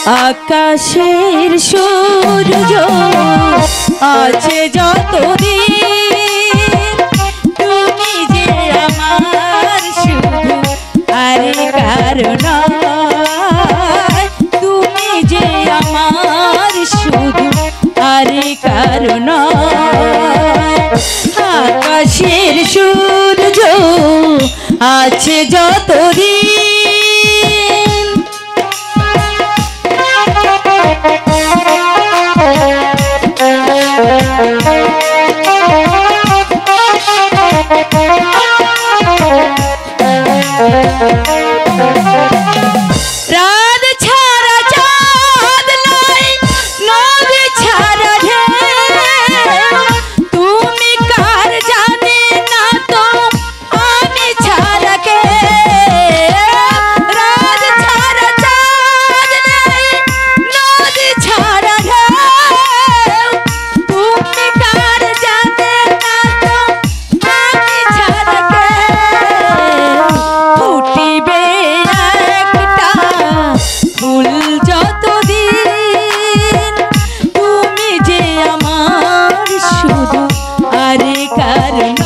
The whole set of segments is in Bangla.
আকাশের সূর্য আছে যতদিন তুমি যে আমার শুধু আরে কারণ তুমি যে আমার শুধু আরে কারণ আকাশের সূর্য আছে যতদিন রাত ছাড়া চাঁদ নাই নবী ছাড়া ঢেউ তুমি কার জানে না তো আমি ছাড়া কে রাত ছাড়া চাঁদ নাই নদী ছাড়া ঢেউ তুমি কার জানে না তো আমি ছাড়া কে ফুটিবে একটা ফুল যতদিন তুমি যে আমার শুধু আরে কারণ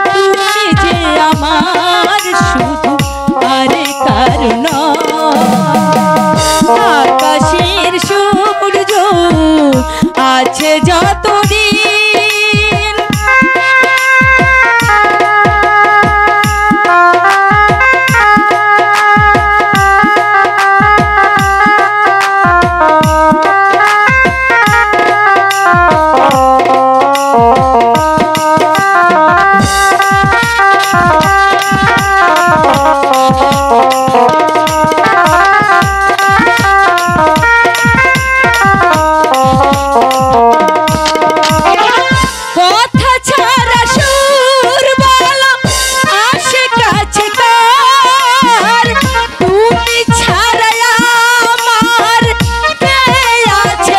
তুমি যে আমার শুধু আরে কারণ আকাশের সূর্য আছে যতদিন কথা ছাড়া সুর বলো আসে কাছে কার তুমি ছাড়া আমার কে আছে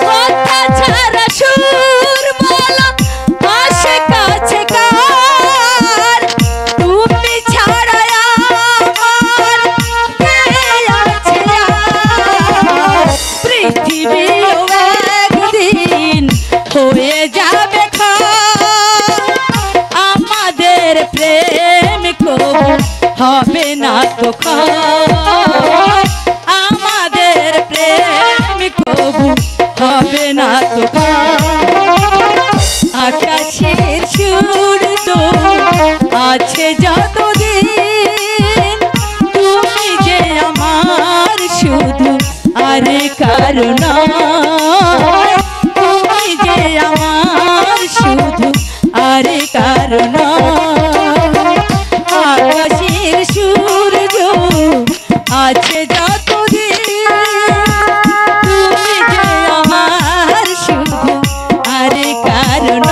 কথা ছাড়া সুর বলো আসে কাছে কার তুমি ছাড়া আমার কে আছে পৃথিবীও একদিন হয়ে যাবে আমাদের প্রেম কবু হবে না তো আমাদের প্রেম কবু হবে না তো আকাশের সূর্য আছে যতদিন তুমি যে আমার শুধু আরে কারণ তুমি যে আমার শুধু আরে কারণ আকাশের সূর্য আছে যতদিন তুমি যে আমার শুধু আরে কারণ